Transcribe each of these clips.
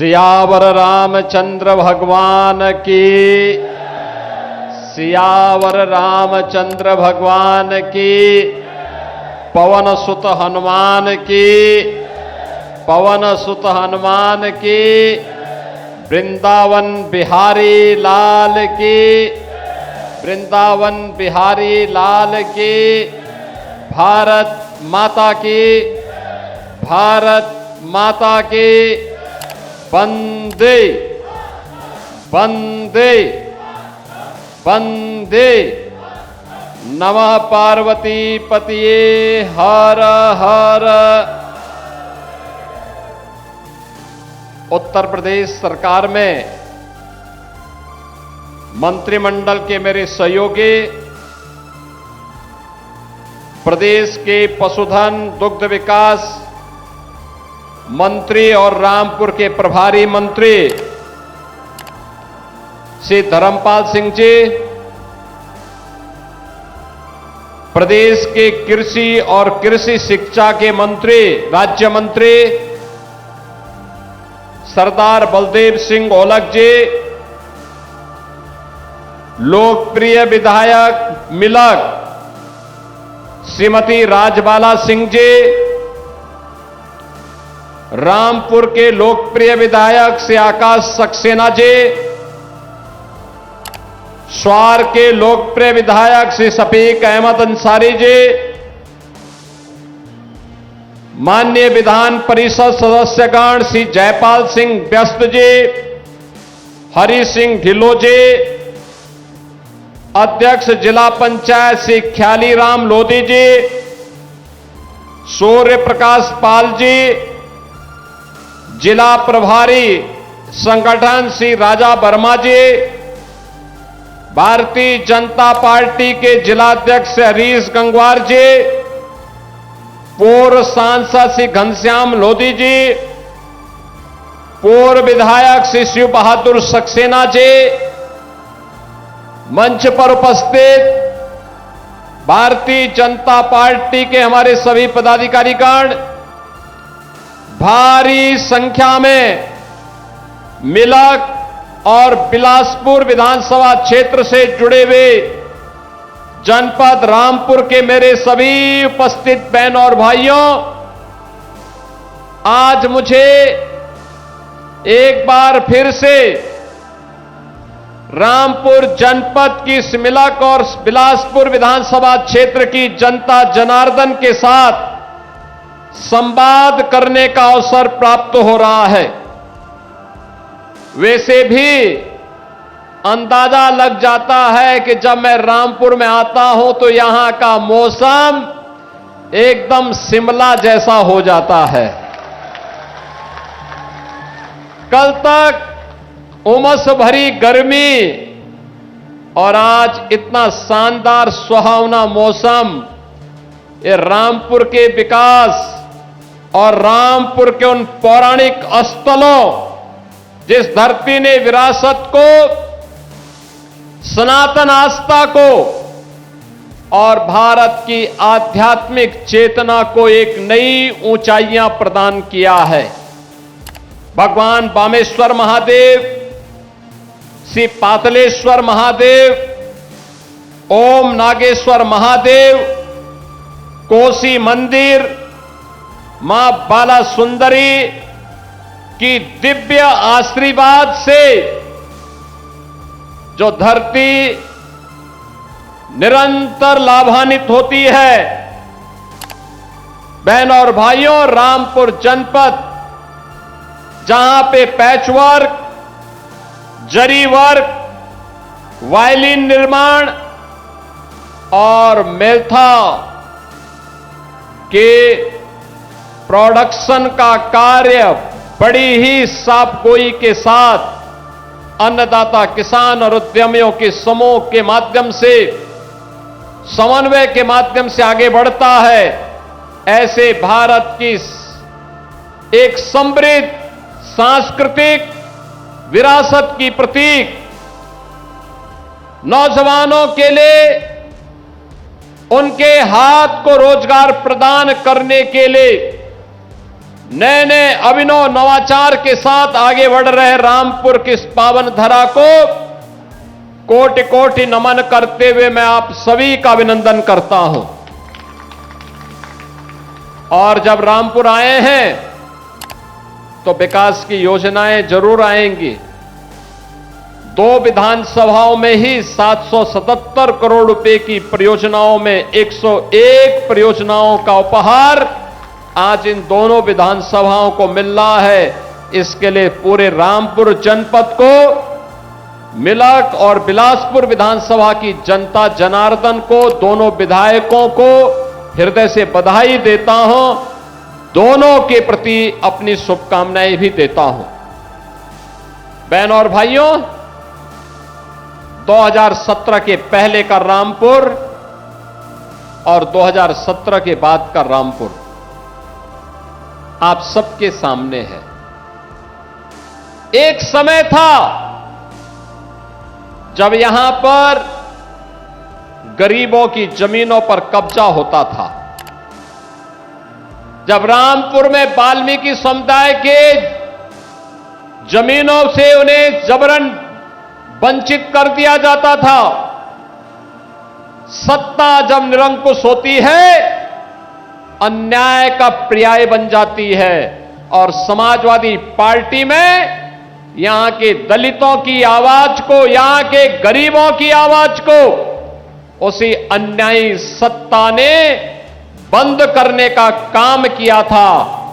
सियावर रामचंद्र भगवान की, सियावर रामचंद्र भगवान की, पवन सुत हनुमान की, पवन सुत हनुमान की, वृंदावन बिहारी लाल की, वृंदावन बिहारी लाल की, भारत माता की, भारत माता की, वंदे वंदे वंदे। नमः पार्वती पतिये हर हर। उत्तर प्रदेश सरकार में मंत्रिमंडल के मेरे सहयोगी, प्रदेश के पशुधन दुग्ध विकास मंत्री और रामपुर के प्रभारी मंत्री श्री धर्मपाल सिंह जी, प्रदेश के कृषि और कृषि शिक्षा के मंत्री राज्य मंत्री सरदार बलदेव सिंह ओलख जी, लोकप्रिय विधायक मिलक श्रीमती राजबाला सिंह जी, रामपुर के लोकप्रिय विधायक श्री आकाश सक्सेना जी, स्वार के लोकप्रिय विधायक श्री शफीक अहमद अंसारी जी, माननीय विधान परिषद सदस्यगण श्री जयपाल सिंह व्यस्त जी, हरि सिंह ढिल्लो जी, अध्यक्ष जिला पंचायत श्री ख्यालीराम लोधी जी, सूर्य प्रकाश पाल जी, जिला प्रभारी संगठन श्री राजा वर्मा जी, भारतीय जनता पार्टी के जिलाध्यक्ष हरीश गंगवार जी, पूर्व सांसद श्री घनश्याम लोधी जी, पूर्व विधायक श्री शिव बहादुर सक्सेना जी, मंच पर उपस्थित भारतीय जनता पार्टी के हमारे सभी पदाधिकारीगण, भारी संख्या में मिलक और बिलासपुर विधानसभा क्षेत्र से जुड़े हुए जनपद रामपुर के मेरे सभी उपस्थित बहन और भाइयों, आज मुझे एक बार फिर से रामपुर जनपद की मिलक और बिलासपुर विधानसभा क्षेत्र की जनता जनार्दन के साथ संवाद करने का अवसर प्राप्त हो रहा है। वैसे भी अंदाजा लग जाता है कि जब मैं रामपुर में आता हूं तो यहां का मौसम एकदम शिमला जैसा हो जाता है। कल तक उमस भरी गर्मी और आज इतना शानदार सुहावना मौसम, ये रामपुर के विकास और रामपुर के उन पौराणिक स्थलों, जिस धरती ने विरासत को, सनातन आस्था को और भारत की आध्यात्मिक चेतना को एक नई ऊंचाइयां प्रदान किया है। भगवान बामेश्वर महादेव, श्री पातलेश्वर महादेव, ओम नागेश्वर महादेव, कोसी मंदिर, मां बाला सुंदरी की दिव्य आशीर्वाद से जो धरती निरंतर लाभान्वित होती है। बहन और भाइयों, रामपुर जनपद जहां पे पैचवर्क, जरी वर्क, वायलिन निर्माण और मेल्था के प्रोडक्शन का कार्य बड़ी ही साफगोई के साथ अन्नदाता किसान और उद्यमियों के समूह के माध्यम से, समन्वय के माध्यम से आगे बढ़ता है। ऐसे भारत की एक समृद्ध सांस्कृतिक विरासत की प्रतीक नौजवानों के लिए, उनके हाथ को रोजगार प्रदान करने के लिए नए नए अभिनव नवाचार के साथ आगे बढ़ रहे रामपुर की इस पावन धरा को कोटि कोटि नमन करते हुए मैं आप सभी का अभिनंदन करता हूं। और जब रामपुर आए हैं तो विकास की योजनाएं जरूर आएंगी। 2 विधानसभाओं में ही 777 करोड़ रुपए की परियोजनाओं में 101 परियोजनाओं का उपहार आज इन दोनों विधानसभाओं को मिल रहा है। इसके लिए पूरे रामपुर जनपद को, मिलक और बिलासपुर विधानसभा की जनता जनार्दन को, दोनों विधायकों को हृदय से बधाई देता हूं। दोनों के प्रति अपनी शुभकामनाएं भी देता हूं। बहनों और भाइयों, 2017 के पहले का रामपुर और 2017 के बाद का रामपुर आप सबके सामने है। एक समय था जब यहां पर गरीबों की जमीनों पर कब्जा होता था, जब रामपुर में वाल्मीकि समुदाय के जमीनों से उन्हें जबरन वंचित कर दिया जाता था। सत्ता जब निरंकुश होती है, अन्याय का पर्याय बन जाती है और समाजवादी पार्टी में यहां के दलितों की आवाज को, यहां के गरीबों की आवाज को उसी अन्यायी सत्ता ने बंद करने का काम किया था।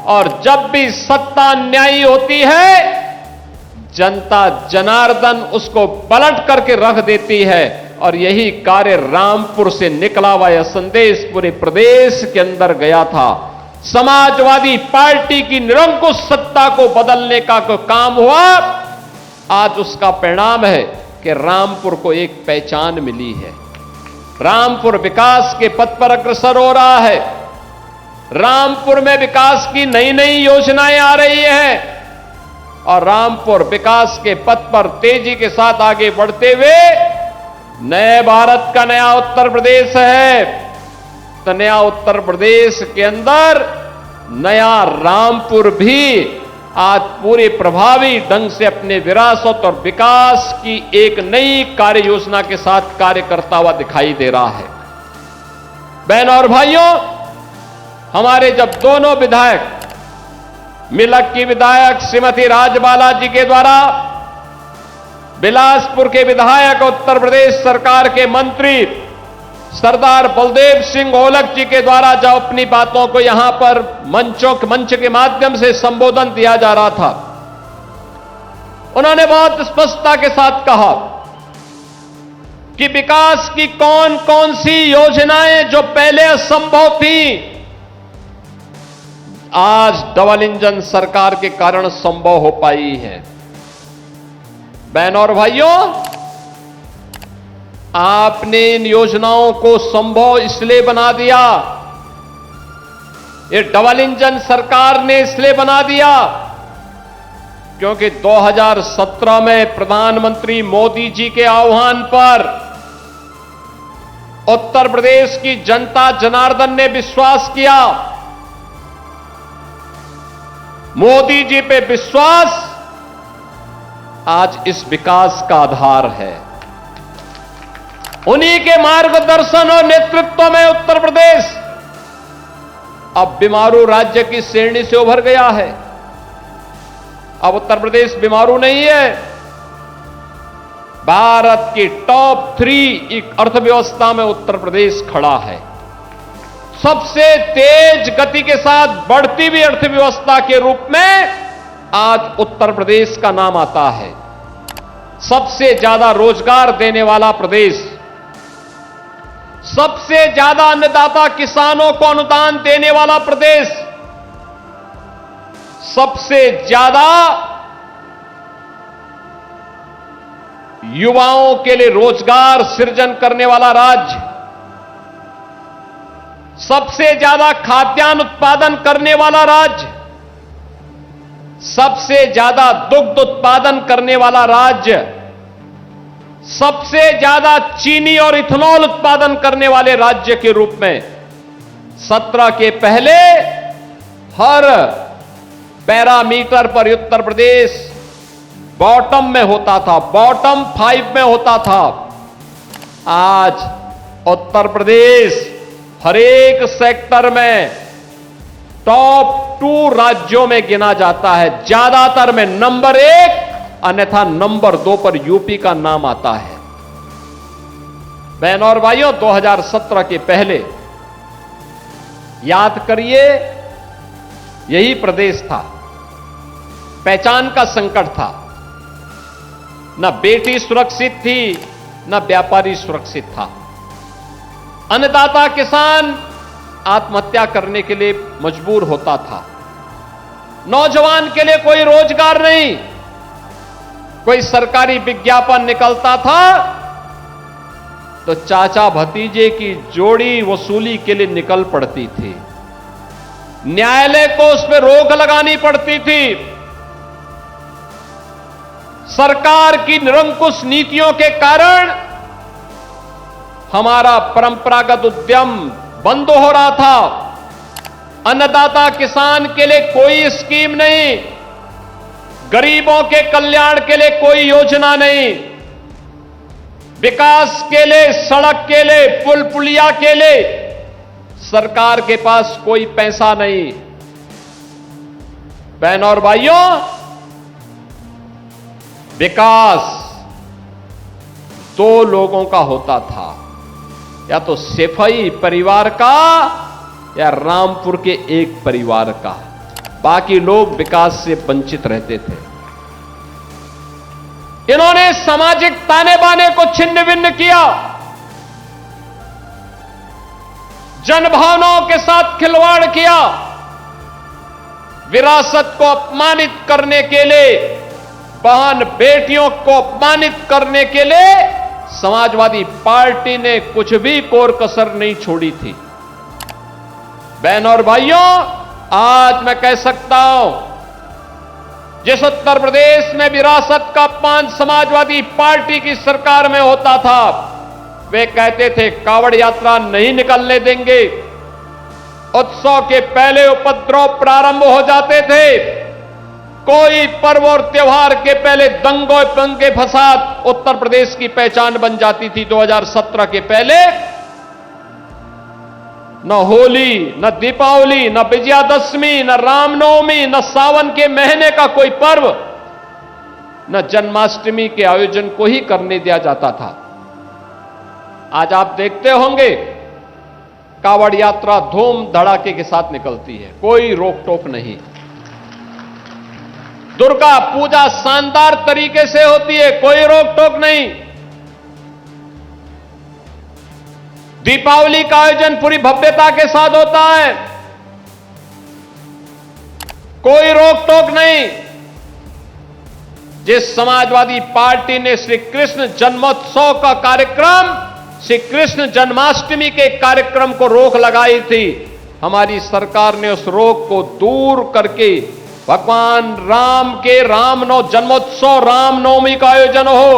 और जब भी सत्ता अन्यायी होती है, जनता जनार्दन उसको पलट करके रख देती है। और यही कार्य रामपुर से निकला हुआ यह संदेश पूरे प्रदेश के अंदर गया था। समाजवादी पार्टी की निरंकुश सत्ता को बदलने का काम हुआ। आज उसका परिणाम है कि रामपुर को एक पहचान मिली है। रामपुर विकास के पथ पर अग्रसर हो रहा है। रामपुर में विकास की नई नई योजनाएं आ रही हैं और रामपुर विकास के पथ पर तेजी के साथ आगे बढ़ते हुए नए भारत का नया उत्तर प्रदेश है। तो नया उत्तर प्रदेश के अंदर नया रामपुर भी आज पूरे प्रभावी ढंग से अपने विरासत और विकास की एक नई कार्य योजना के साथ कार्य करता हुआ दिखाई दे रहा है। बहनों और भाइयों, हमारे जब दोनों विधायक, मिलक की विधायक श्रीमती राजबाला जी के द्वारा, बिलासपुर के विधायक, उत्तर प्रदेश सरकार के मंत्री सरदार बलदेव सिंह ओलख जी के द्वारा जब अपनी बातों को यहां पर मंच के माध्यम से संबोधन दिया जा रहा था, उन्होंने बहुत स्पष्टता के साथ कहा कि विकास की कौन कौन सी योजनाएं जो पहले असंभव थी, आज डबल इंजन सरकार के कारण संभव हो पाई है। बहनों और भाइयों, आपने इन योजनाओं को संभव इसलिए बना दिया, ये डबल इंजन सरकार ने इसलिए बना दिया क्योंकि 2017 में प्रधानमंत्री मोदी जी के आह्वान पर उत्तर प्रदेश की जनता जनार्दन ने विश्वास किया। मोदी जी पे विश्वास आज इस विकास का आधार है। उन्हीं के मार्गदर्शन और नेतृत्व में उत्तर प्रदेश अब बीमारू राज्य की श्रेणी से उभर गया है। अब उत्तर प्रदेश बीमारू नहीं है। भारत की टॉप 3 अर्थव्यवस्था में उत्तर प्रदेश खड़ा है। सबसे तेज गति के साथ बढ़ती हुई अर्थव्यवस्था के रूप में आज उत्तर प्रदेश का नाम आता है। सबसे ज्यादा रोजगार देने वाला प्रदेश, सबसे ज्यादा अन्नदाता किसानों को अनुदान देने वाला प्रदेश, सबसे ज्यादा युवाओं के लिए रोजगार सृजन करने वाला राज्य, सबसे ज्यादा खाद्यान्न उत्पादन करने वाला राज्य, सबसे ज्यादा दुग्ध उत्पादन करने वाला राज्य, सबसे ज्यादा चीनी और इथेनॉल उत्पादन करने वाले राज्य के रूप में 17 के पहले हर पैरामीटर पर उत्तर प्रदेश बॉटम में होता था, बॉटम 5 में होता था। आज उत्तर प्रदेश हर एक सेक्टर में टॉप 2 राज्यों में गिना जाता है, ज्यादातर में नंबर 1, अन्यथा नंबर 2 पर यूपी का नाम आता है। बहनों और भाइयों, 2017 के पहले याद करिए, यही प्रदेश था, पहचान का संकट था। न बेटी सुरक्षित थी, न व्यापारी सुरक्षित था। अन्नदाता किसान आत्महत्या करने के लिए मजबूर होता था। नौजवान के लिए कोई रोजगार नहीं, कोई सरकारी विज्ञापन निकलता था तो चाचा भतीजे की जोड़ी वसूली के लिए निकल पड़ती थी। न्यायालय को उस पर रोक लगानी पड़ती थी। सरकार की निरंकुश नीतियों के कारण हमारा परंपरागत उद्यम बंद हो रहा था। अन्नदाता किसान के लिए कोई स्कीम नहीं, गरीबों के कल्याण के लिए कोई योजना नहीं, विकास के लिए, सड़क के लिए, पुल पुलिया के लिए सरकार के पास कोई पैसा नहीं। बहनों और भाइयों, विकास 2 लोगों का होता था, या तो सेफई परिवार का या रामपुर के एक परिवार का। बाकी लोग विकास से वंचित रहते थे। इन्होंने सामाजिक ताने बाने को छिन्न भिन्न किया, जनभावनाओं के साथ खिलवाड़ किया, विरासत को अपमानित करने के लिए, बहन बेटियों को अपमानित करने के लिए समाजवादी पार्टी ने कुछ भी कोर कसर नहीं छोड़ी थी। बहनों और भाइयों, आज मैं कह सकता हूं, जिस उत्तर प्रदेश में विरासत का अपमान समाजवादी पार्टी की सरकार में होता था, वे कहते थे कावड़ यात्रा नहीं निकलने देंगे। उत्सव के पहले उपद्रव प्रारंभ हो जाते थे। कोई पर्व और त्योहार के पहले दंगे फसाद उत्तर प्रदेश की पहचान बन जाती थी। 2017 के पहले न होली, न दीपावली, न विजयादशमी, न रामनवमी, न सावन के महीने का कोई पर्व, न जन्माष्टमी के आयोजन को ही करने दिया जाता था। आज आप देखते होंगे कावड़ यात्रा धूम धड़ाके के साथ निकलती है, कोई रोक टोक नहीं। दुर्गा पूजा शानदार तरीके से होती है, कोई रोक टोक नहीं। दीपावली का आयोजन पूरी भव्यता के साथ होता है, कोई रोक टोक नहीं। जिस समाजवादी पार्टी ने श्री कृष्ण जन्मोत्सव का कार्यक्रम, श्री कृष्ण जन्माष्टमी के कार्यक्रम को रोक लगाई थी, हमारी सरकार ने उस रोक को दूर करके भगवान राम के जन्मोत्सव रामनवमी का आयोजन हो,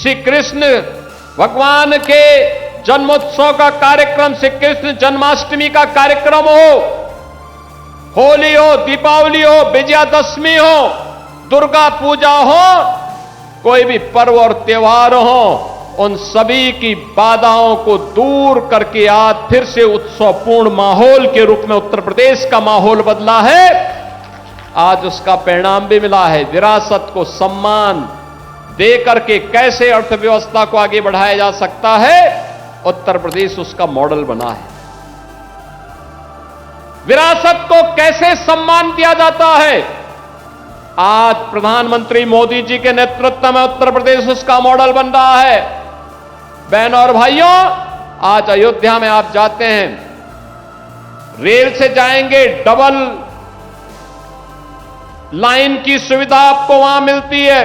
श्री कृष्ण भगवान के जन्मोत्सव का कार्यक्रम, श्री कृष्ण जन्माष्टमी का कार्यक्रम हो, होली हो, दीपावली हो, विजयादशमी हो, दुर्गा पूजा हो, कोई भी पर्व और त्योहार हो, उन सभी की बाधाओं को दूर करके आज फिर से उत्सवपूर्ण माहौल के रूप में उत्तर प्रदेश का माहौल बदला है। आज उसका परिणाम भी मिला है। विरासत को सम्मान देकर के कैसे अर्थव्यवस्था को आगे बढ़ाया जा सकता है, उत्तर प्रदेश उसका मॉडल बना है। विरासत को कैसे सम्मान दिया जाता है, आज प्रधानमंत्री मोदी जी के नेतृत्व में उत्तर प्रदेश उसका मॉडल बन रहा है। बहनों और भाइयों, आज अयोध्या में आप जाते हैं, रेल से जाएंगे, डबल लाइन की सुविधा आपको वहां मिलती है।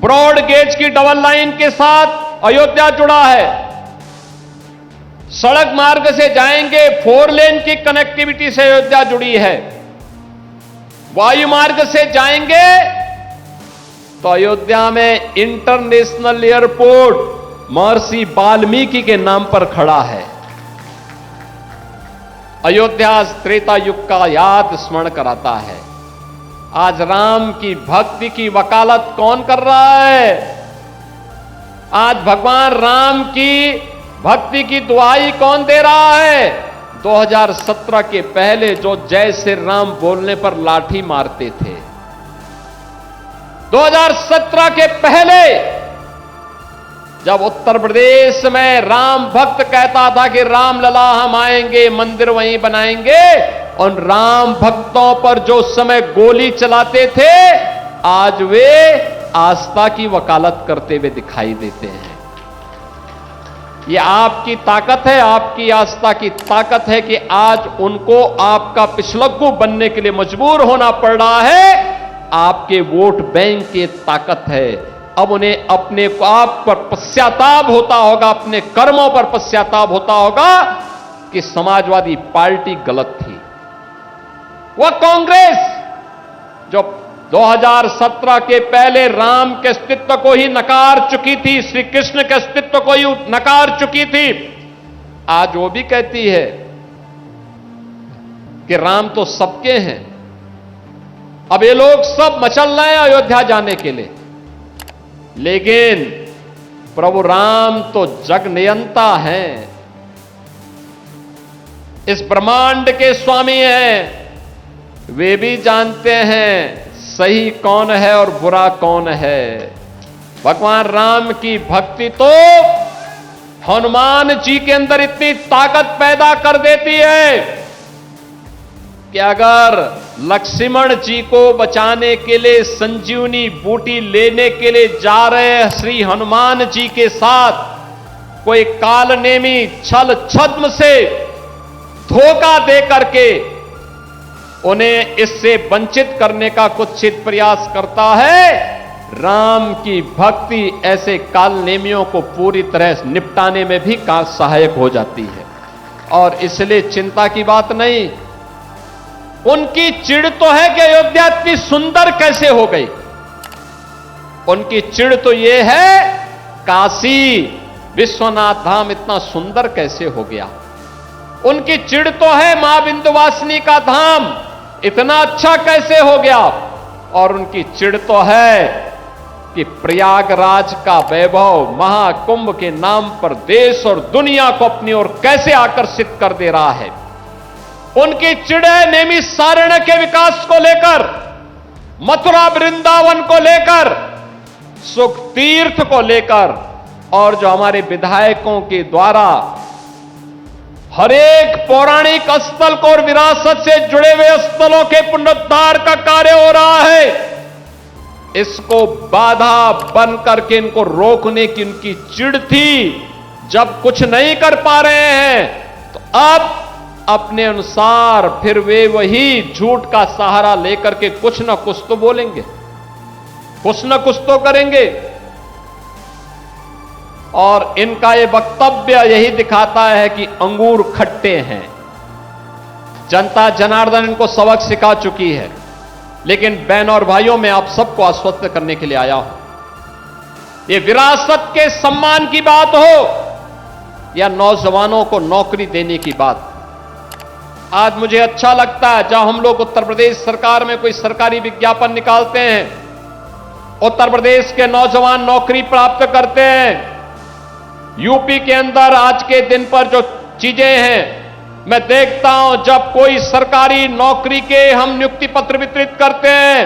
ब्रॉड गेज की डबल लाइन के साथ अयोध्या जुड़ा है। सड़क मार्ग से जाएंगे, 4 लेन की कनेक्टिविटी से अयोध्या जुड़ी है। वायु मार्ग से जाएंगे तो अयोध्या में इंटरनेशनल एयरपोर्ट महर्षि वाल्मीकि के नाम पर खड़ा है। अयोध्या त्रेता युग का याद स्मरण कराता है। आज राम की भक्ति की वकालत कौन कर रहा है? आज भगवान राम की भक्ति की दुहाई कौन दे रहा है? 2017 के पहले जो जय श्री राम बोलने पर लाठी मारते थे, 2017 के पहले जब उत्तर प्रदेश में राम भक्त कहता था कि रामलला हम आएंगे, मंदिर वहीं बनाएंगे, और राम भक्तों पर जो समय गोली चलाते थे, आज वे आस्था की वकालत करते हुए दिखाई देते हैं। ये आपकी ताकत है, आपकी आस्था की ताकत है कि आज उनको आपका पिछलग्गू बनने के लिए मजबूर होना पड़ रहा है। आपके वोट बैंक की ताकत है। अब उन्हें अपने को आप पर पश्चाताप होता होगा, अपने कर्मों पर पश्चाताप होता होगा कि समाजवादी पार्टी गलत थी। वह कांग्रेस जो 2017 के पहले राम के अस्तित्व को ही नकार चुकी थी, श्री कृष्ण के अस्तित्व को ही नकार चुकी थी, आज वो भी कहती है कि राम तो सबके हैं। अब ये लोग सब मचल रहे हैं अयोध्या जाने के लिए, लेकिन प्रभु राम तो जग नियंता हैं, इस ब्रह्मांड के स्वामी हैं। वे भी जानते हैं सही कौन है और बुरा कौन है। भगवान राम की भक्ति तो हनुमान जी के अंदर इतनी ताकत पैदा कर देती है कि अगर लक्ष्मण जी को बचाने के लिए संजीवनी बूटी लेने के लिए जा रहे श्री हनुमान जी के साथ कोई कालनेमी छल छद्म से धोखा दे करके उन्हें इससे वंचित करने का कुत्सित प्रयास करता है, राम की भक्ति ऐसे कालनेमियों को पूरी तरह निपटाने में भी सहायक हो जाती है। और इसलिए चिंता की बात नहीं। उनकी चिढ़ तो है कि अयोध्या इतनी सुंदर कैसे हो गई। उनकी चिढ़ तो यह है काशी विश्वनाथ धाम इतना सुंदर कैसे हो गया। उनकी चिढ़ तो है मां विंध्यवासिनी का धाम इतना अच्छा कैसे हो गया। और उनकी चिढ़ तो है कि प्रयागराज का वैभव महाकुंभ के नाम पर देश और दुनिया को अपनी ओर कैसे आकर्षित कर दे रहा है। उनकी चिढ़ है नैमिषारण्य के विकास को लेकर, मथुरा वृंदावन को लेकर, सुख तीर्थ को लेकर, और जो हमारे विधायकों के द्वारा हर एक पौराणिक स्थल को और विरासत से जुड़े हुए स्थलों के पुनरुद्धार का कार्य हो रहा है, इसको बाधा बन करके इनको रोकने की उनकी चिढ़ थी। जब कुछ नहीं कर पा रहे हैं तो अब अपने अनुसार फिर वे वही झूठ का सहारा लेकर के कुछ न कुछ तो बोलेंगे, कुछ न कुछ तो करेंगे। और इनका ये वक्तव्य यही दिखाता है कि अंगूर खट्टे हैं। जनता जनार्दन इनको सबक सिखा चुकी है। लेकिन बहनों और भाइयों, मैं आप सबको आश्वस्त करने के लिए आया हूं। ये विरासत के सम्मान की बात हो या नौजवानों को नौकरी देने की बात, आज मुझे अच्छा लगता है जब हम लोग उत्तर प्रदेश सरकार में कोई सरकारी विज्ञापन निकालते हैं, उत्तर प्रदेश के नौजवान नौकरी प्राप्त करते हैं। यूपी के अंदर आज के दिन पर जो चीजें हैं, मैं देखता हूं जब कोई सरकारी नौकरी के हम नियुक्ति पत्र वितरित करते हैं,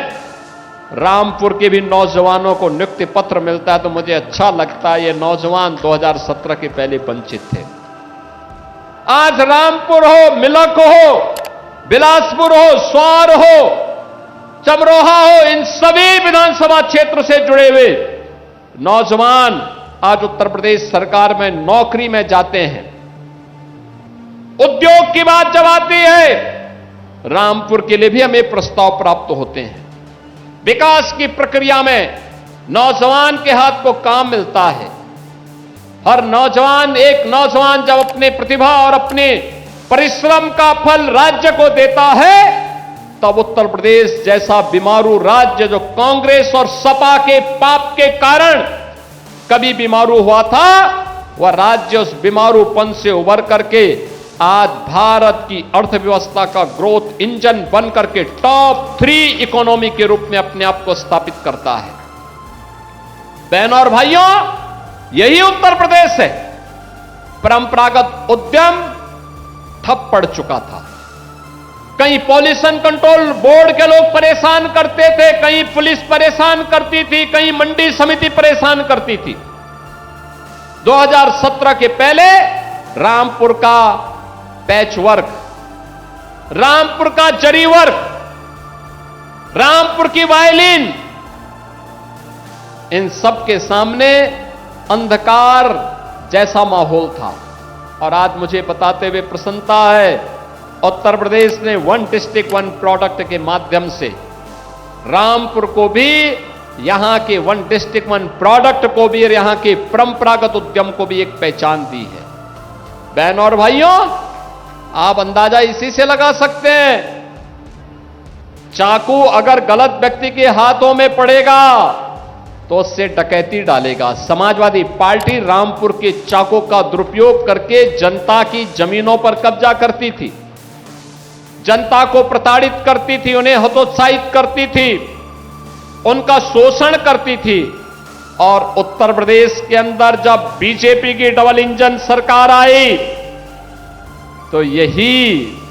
रामपुर के भी नौजवानों को नियुक्ति पत्र मिलता है तो मुझे अच्छा लगता है। ये नौजवान 2017 के पहले वंचित थे। आज रामपुर हो, मिलक हो, बिलासपुर हो, स्वार हो, चमरोहा हो, इन सभी विधानसभा क्षेत्र से जुड़े हुए नौजवान आज उत्तर प्रदेश सरकार में नौकरी में जाते हैं। उद्योग की बात जब आती है, रामपुर के लिए भी हमें प्रस्ताव प्राप्त होते हैं। विकास की प्रक्रिया में नौजवान के हाथ को काम मिलता है। हर नौजवान, एक नौजवान जब अपने प्रतिभा और अपने परिश्रम का फल राज्य को देता है, तब उत्तर प्रदेश जैसा बीमारू राज्य जो कांग्रेस और सपा के पाप के कारण कभी बीमारू हुआ था, वह राज्य उस बीमारूपन से उबर करके आज भारत की अर्थव्यवस्था का ग्रोथ इंजन बनकर के टॉप 3 इकोनॉमी के रूप में अपने आप को स्थापित करता है। बहनों और भाइयों, यही उत्तर प्रदेश है। परंपरागत उद्यम ठप पड़ चुका था। कहीं पॉल्यूशन कंट्रोल बोर्ड के लोग परेशान करते थे, कहीं पुलिस परेशान करती थी, कहीं मंडी समिति परेशान करती थी। 2017 के पहले रामपुर का पैच वर्क, रामपुर का जरी वर्क, रामपुर की वायलिन, इन सब के सामने अंधकार जैसा माहौल था। और आज मुझे बताते हुए प्रसन्नता है, उत्तर प्रदेश ने 1 डिस्ट्रिक्ट 1 प्रोडक्ट के माध्यम से रामपुर को भी, यहां के 1 डिस्ट्रिक्ट 1 प्रोडक्ट को भी और यहां के परंपरागत उद्यम को भी एक पहचान दी है। बहनों और भाइयों, आप अंदाजा इसी से लगा सकते हैं, चाकू अगर गलत व्यक्ति के हाथों में पड़ेगा तो उससे डकैती डालेगा। समाजवादी पार्टी रामपुर के चाकू का दुरुपयोग करके जनता की जमीनों पर कब्जा करती थी, जनता को प्रताड़ित करती थी, उन्हें हतोत्साहित करती थी, उनका शोषण करती थी। और उत्तर प्रदेश के अंदर जब बीजेपी की डबल इंजन सरकार आई तो यही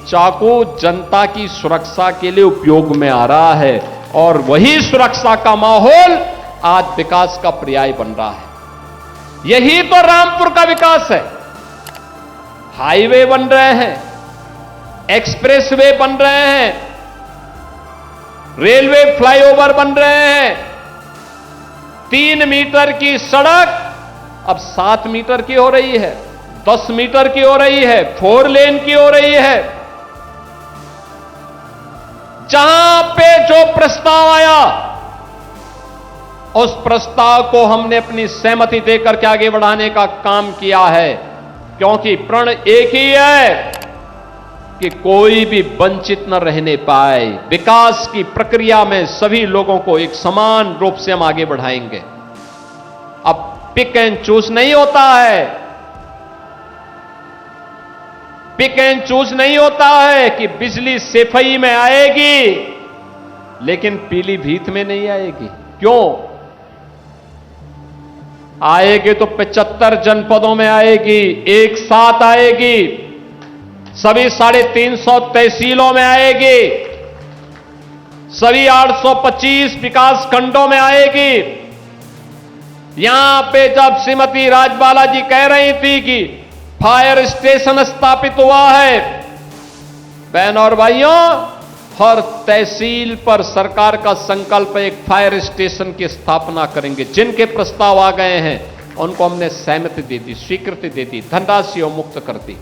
चाकू जनता की सुरक्षा के लिए उपयोग में आ रहा है। और वही सुरक्षा का माहौल आज विकास का पर्याय बन रहा है। यही तो रामपुर का विकास है। हाईवे बन रहे हैं, एक्सप्रेसवे बन रहे हैं, रेलवे फ्लाईओवर बन रहे हैं, 3 मीटर की सड़क अब 7 मीटर की हो रही है, 10 मीटर की हो रही है, 4 लेन की हो रही है। जहां पे जो प्रस्ताव आया उस प्रस्ताव को हमने अपनी सहमति देकर के आगे बढ़ाने का काम किया है, क्योंकि प्रण एक ही है कि कोई भी वंचित न रहने पाए। विकास की प्रक्रिया में सभी लोगों को एक समान रूप से हम आगे बढ़ाएंगे। अब पिक एंड चूज नहीं होता है, पिक एंड चूज नहीं होता है कि बिजली सेफई में आएगी लेकिन पीलीभीत में नहीं आएगी। क्यों आएगी? तो 75 जनपदों में आएगी, एक साथ आएगी, सभी 350 तहसीलों में आएगी, सभी 825 विकास खंडों में आएगी। यहां पे जब श्रीमती राजबाला जी कह रही थी कि फायर स्टेशन स्थापित हुआ है, बहनों और भाइयों, हर तहसील पर सरकार का संकल्प है एक फायर स्टेशन की स्थापना करेंगे। जिनके प्रस्ताव आ गए हैं उनको हमने सहमति दे दी, स्वीकृति दे दी, धनराशि मुक्त कर दी।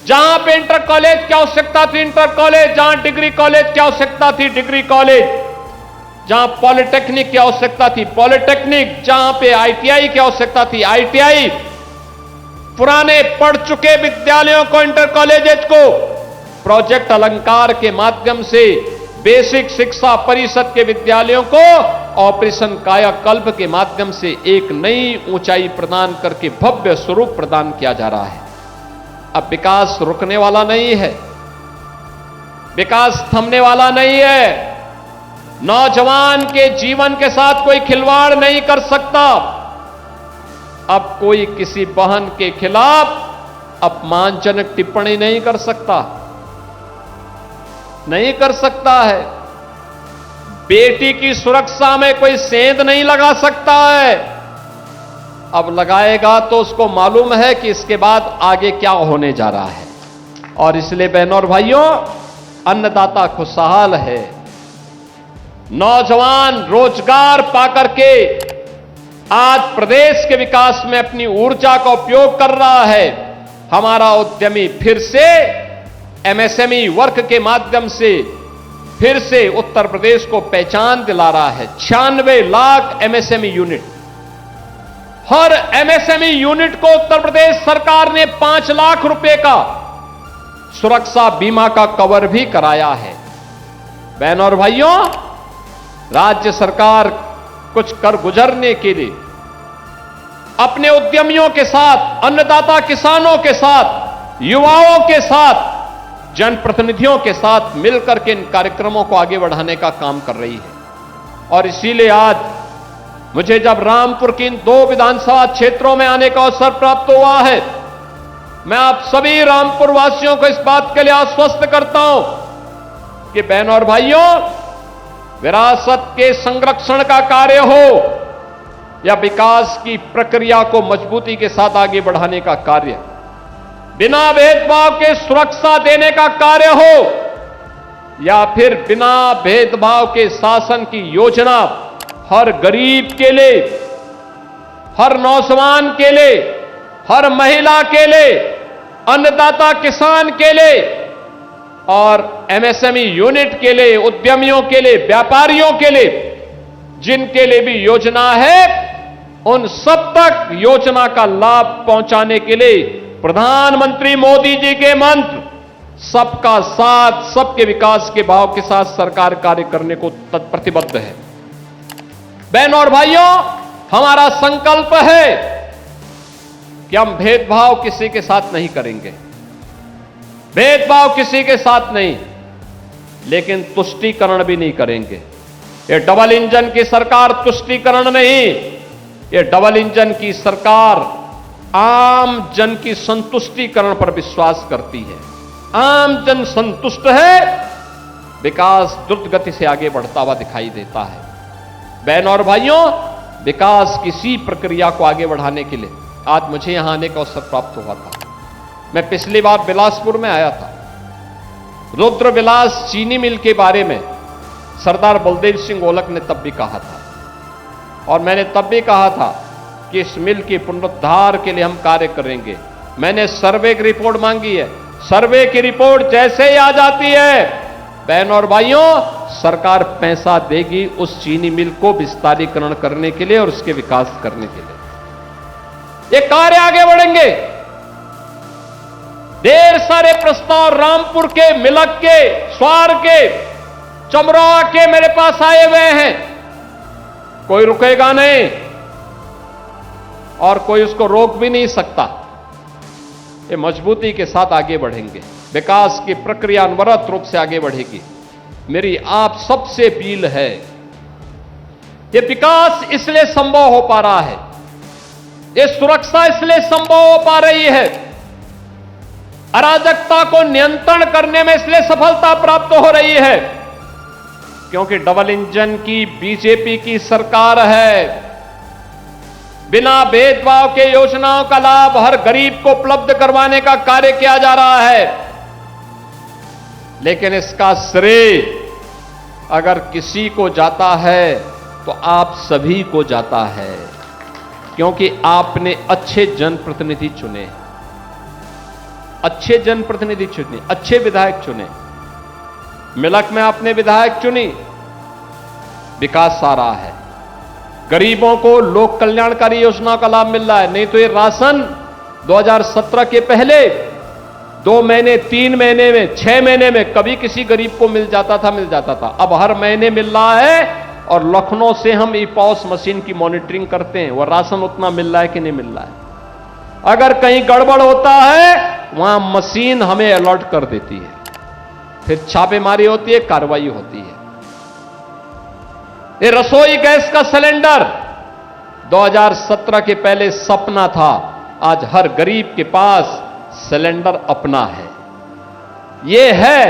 जहां पे इंटर कॉलेज की आवश्यकता थी इंटर कॉलेज, जहां डिग्री कॉलेज की आवश्यकता थी डिग्री कॉलेज, जहां पॉलिटेक्निक की आवश्यकता थी पॉलिटेक्निक, जहां पे आईटीआई की आवश्यकता थी आईटीआई, पुराने पढ़ चुके विद्यालयों को, इंटर कॉलेजेस को प्रोजेक्ट अलंकार के माध्यम से, बेसिक शिक्षा परिषद के विद्यालयों को ऑपरेशन कायाकल्प के माध्यम से एक नई ऊंचाई प्रदान करके भव्य स्वरूप प्रदान किया जा रहा है। अब विकास रुकने वाला नहीं है, विकास थमने वाला नहीं है। नौजवान के जीवन के साथ कोई खिलवाड़ नहीं कर सकता। अब कोई किसी बहन के खिलाफ अपमानजनक टिप्पणी नहीं कर सकता, नहीं कर सकता है। बेटी की सुरक्षा में कोई सेंध नहीं लगा सकता है। अब लगाएगा तो उसको मालूम है कि इसके बाद आगे क्या होने जा रहा है। और इसलिए बहनों और भाइयों, अन्नदाता खुशहाल है, नौजवान रोजगार पाकर के आज प्रदेश के विकास में अपनी ऊर्जा का उपयोग कर रहा है। हमारा उद्यमी फिर से एमएसएमई वर्क के माध्यम से फिर से उत्तर प्रदेश को पहचान दिला रहा है। 96 लाख एमएसएमई यूनिट, हर एमएसएमई यूनिट को उत्तर प्रदेश सरकार ने 5 लाख रुपए का सुरक्षा बीमा का कवर भी कराया है। बहनों और भाइयों, राज्य सरकार कुछ कर गुजरने के लिए अपने उद्यमियों के साथ, अन्नदाता किसानों के साथ युवाओं के साथ, जनप्रतिनिधियों के साथ मिलकर के इन कार्यक्रमों को आगे बढ़ाने का काम कर रही है। और इसीलिए आज मुझे जब रामपुर की इन 2 विधानसभा क्षेत्रों में आने का अवसर प्राप्त हुआ है, मैं आप सभी रामपुर वासियों को इस बात के लिए आश्वस्त करता हूं कि बहनों और भाइयों, विरासत के संरक्षण का कार्य हो या विकास की प्रक्रिया को मजबूती के साथ आगे बढ़ाने का कार्य, बिना भेदभाव के सुरक्षा देने का कार्य हो या फिर बिना भेदभाव के शासन की योजना हर गरीब के लिए, हर नौजवान के लिए, हर महिला के लिए, अन्नदाता किसान के लिए और एमएसएमई यूनिट के लिए, उद्यमियों के लिए, व्यापारियों के लिए, जिनके लिए भी योजना है, उन सब तक योजना का लाभ पहुंचाने के लिए प्रधानमंत्री मोदी जी के मंत्र सबका साथ, सबके विकास के भाव के साथ सरकार कार्य करने को प्रतिबद्ध है। बहनों और भाइयों, हमारा संकल्प है कि हम भेदभाव किसी के साथ नहीं करेंगे, भेदभाव किसी के साथ नहीं, लेकिन तुष्टीकरण भी नहीं करेंगे। ये डबल इंजन की सरकार तुष्टीकरण नहीं, ये डबल इंजन की सरकार आम जन की संतुष्टीकरण पर विश्वास करती है। आम जन संतुष्ट है, विकास द्रुत गति से आगे बढ़ता हुआ दिखाई देता है। बहनों और भाइयों, विकास किसी प्रक्रिया को आगे बढ़ाने के लिए आज मुझे यहां आने का अवसर प्राप्त हुआ था। मैं पिछली बार बिलासपुर में आया था। रुद्र विलास चीनी मिल के बारे में सरदार बलदेव सिंह ओलक ने तब भी कहा था, और मैंने तब भी कहा था कि इस मिल के पुनरुद्धार के लिए हम कार्य करेंगे। मैंने सर्वे की रिपोर्ट मांगी है, सर्वे की रिपोर्ट जैसे ही आ जाती है, बहनों और भाइयों, सरकार पैसा देगी उस चीनी मिल को विस्तारीकरण करने के लिए और उसके विकास करने के लिए। ये कार्य आगे बढ़ेंगे। ढेर सारे प्रस्ताव रामपुर के, मिलक के, स्वार के, चमरौआ के मेरे पास आए हुए हैं। कोई रुकेगा नहीं और कोई उसको रोक भी नहीं सकता। ये मजबूती के साथ आगे बढ़ेंगे, विकास की प्रक्रिया अनवरत रूप से आगे बढ़ेगी। मेरी आप सबसे अपील है, ये विकास इसलिए संभव हो पा रहा है, ये सुरक्षा इसलिए संभव हो पा रही है, अराजकता को नियंत्रण करने में इसलिए सफलता प्राप्त हो रही है क्योंकि डबल इंजन की बीजेपी की सरकार है। बिना भेदभाव के योजनाओं का लाभ हर गरीब को उपलब्ध करवाने का कार्य किया जा रहा है, लेकिन इसका श्रेय अगर किसी को जाता है तो आप सभी को जाता है, क्योंकि आपने अच्छे जनप्रतिनिधि चुने, अच्छे जनप्रतिनिधि चुने, अच्छे विधायक चुने। मिलक में आपने विधायक चुनी, विकास आ रहा है, गरीबों को लोक कल्याणकारी योजना का लाभ मिल रहा है। नहीं तो ये राशन 2017 के पहले 2 महीने, 3 महीने में, 6 महीने में कभी किसी गरीब को मिल जाता था। अब हर महीने मिल रहा है और लखनऊ से हम ई-पॉस मशीन की मॉनिटरिंग करते हैं, वह राशन उतना मिल रहा है कि नहीं मिल रहा है। अगर कहीं गड़बड़ होता है, वहां मशीन हमें अलर्ट कर देती है, फिर छापेमारी होती है, कार्रवाई होती है। ये रसोई गैस का सिलेंडर 2017 के पहले सपना था, आज हर गरीब के पास सिलेंडर अपना है। ये है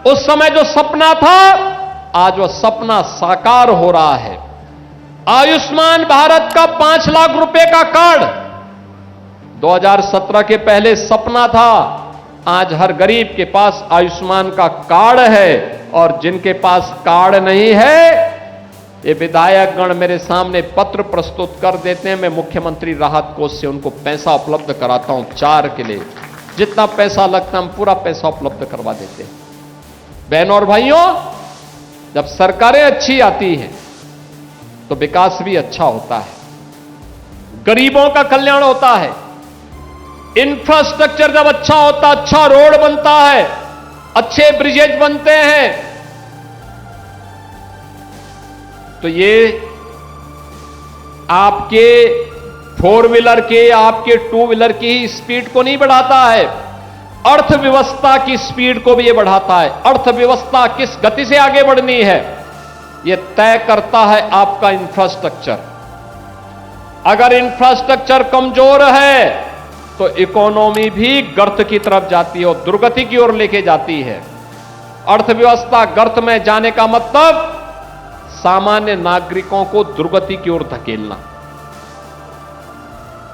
उस समय जो सपना था, आज वह सपना साकार हो रहा है। आयुष्मान भारत का 5 लाख रुपए का कार्ड 2017 के पहले सपना था, आज हर गरीब के पास आयुष्मान का कार्ड है। और जिनके पास कार्ड नहीं है, ये विधायक गण मेरे सामने पत्र प्रस्तुत कर देते हैं, मैं मुख्यमंत्री राहत कोष से उनको पैसा उपलब्ध कराता हूं उपचार के लिए। जितना पैसा लगता है हम पूरा पैसा उपलब्ध करवा देते हैं। बहनों और भाइयों, जब सरकारें अच्छी आती हैं तो विकास भी अच्छा होता है, गरीबों का कल्याण होता है। इंफ्रास्ट्रक्चर जब अच्छा होता, अच्छा रोड बनता है, अच्छे ब्रिजेज बनते हैं, तो ये आपके 4 व्हीलर के, आपके 2 व्हीलर की ही स्पीड को नहीं बढ़ाता है, अर्थव्यवस्था की स्पीड को भी ये बढ़ाता है। अर्थव्यवस्था किस गति से आगे बढ़नी है, ये तय करता है आपका इंफ्रास्ट्रक्चर। अगर इंफ्रास्ट्रक्चर कमजोर है तो इकोनॉमी भी गर्त की तरफ जाती है और दुर्गति की ओर लेके जाती है। अर्थव्यवस्था गर्त में जाने का मतलब सामान्य नागरिकों को दुर्गति की ओर धकेलना।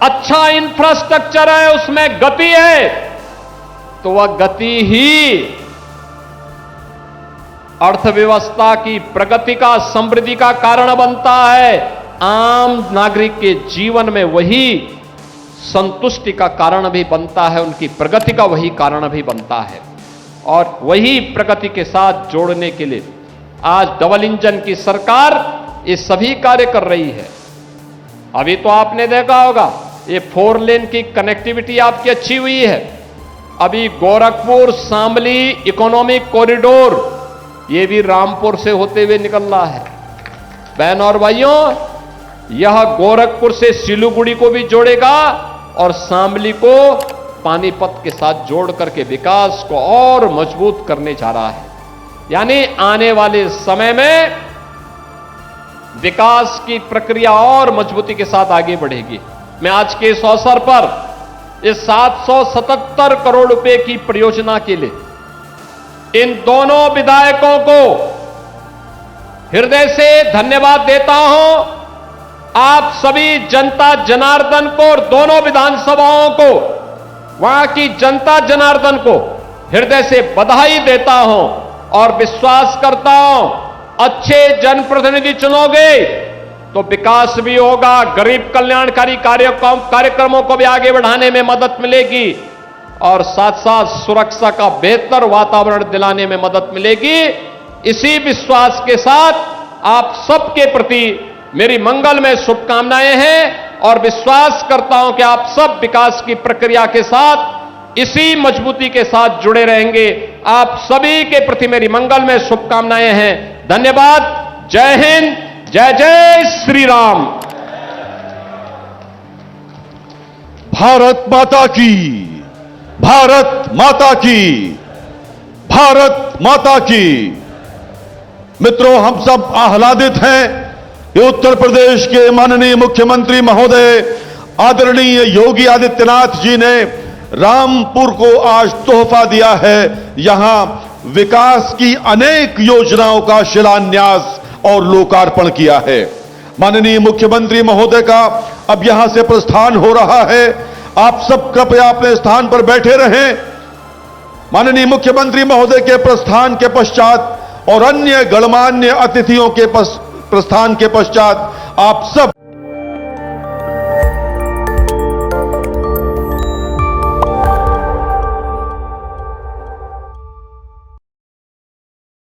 अच्छा इंफ्रास्ट्रक्चर है, उसमें गति है, तो वह गति ही अर्थव्यवस्था की प्रगति का, समृद्धि का कारण बनता है। आम नागरिक के जीवन में वही संतुष्टि का कारण भी बनता है, उनकी प्रगति का वही कारण भी बनता है। और वही प्रगति के साथ जोड़ने के लिए आज डबल इंजन की सरकार ये सभी कार्य कर रही है। अभी तो आपने देखा होगा ये 4 लेन की कनेक्टिविटी आपकी अच्छी हुई है। अभी गोरखपुर शामली इकोनॉमिक कॉरिडोर ये भी रामपुर से होते हुए निकल रहा है। बहनों और भाइयों, यह गोरखपुर से सिलीगुड़ी को भी जोड़ेगा और शामली को पानीपत के साथ जोड़ करके विकास को और मजबूत करने जा रहा है। यानी आने वाले समय में विकास की प्रक्रिया और मजबूती के साथ आगे बढ़ेगी। मैं आज के इस अवसर पर इस 777 करोड़ रुपए की परियोजना के लिए इन दोनों विधायकों को हृदय से धन्यवाद देता हूं। आप सभी जनता जनार्दन को और दोनों विधानसभाओं को, वहां की जनता जनार्दन को हृदय से बधाई देता हूं और विश्वास करता हूं अच्छे जनप्रतिनिधि चुनोगे तो विकास भी होगा, गरीब कल्याणकारी कार्यक्रमों को भी आगे बढ़ाने में मदद मिलेगी और साथ साथ सुरक्षा का बेहतर वातावरण दिलाने में मदद मिलेगी। इसी विश्वास के साथ आप सबके प्रति मेरी मंगलमय शुभकामनाएं हैं और विश्वास करता हूं कि आप सब विकास की प्रक्रिया के साथ इसी मजबूती के साथ जुड़े रहेंगे। आप सभी के प्रति मेरी मंगलमय शुभकामनाएं हैं। धन्यवाद। जय हिंद, जय जय श्री राम। भारत माता की, भारत माता की, भारत माता की। मित्रों, हम सब आह्लादित हैं कि उत्तर प्रदेश के माननीय मुख्यमंत्री महोदय आदरणीय योगी आदित्यनाथ जी ने रामपुर को आज तोहफा दिया है। यहां विकास की अनेक योजनाओं का शिलान्यास और लोकार्पण किया है। माननीय मुख्यमंत्री महोदय का अब यहां से प्रस्थान हो रहा है। आप सब कृपया अपने स्थान पर बैठे रहें। माननीय मुख्यमंत्री महोदय के प्रस्थान के पश्चात और अन्य गणमान्य अतिथियों के प्रस्थान के पश्चात आप सब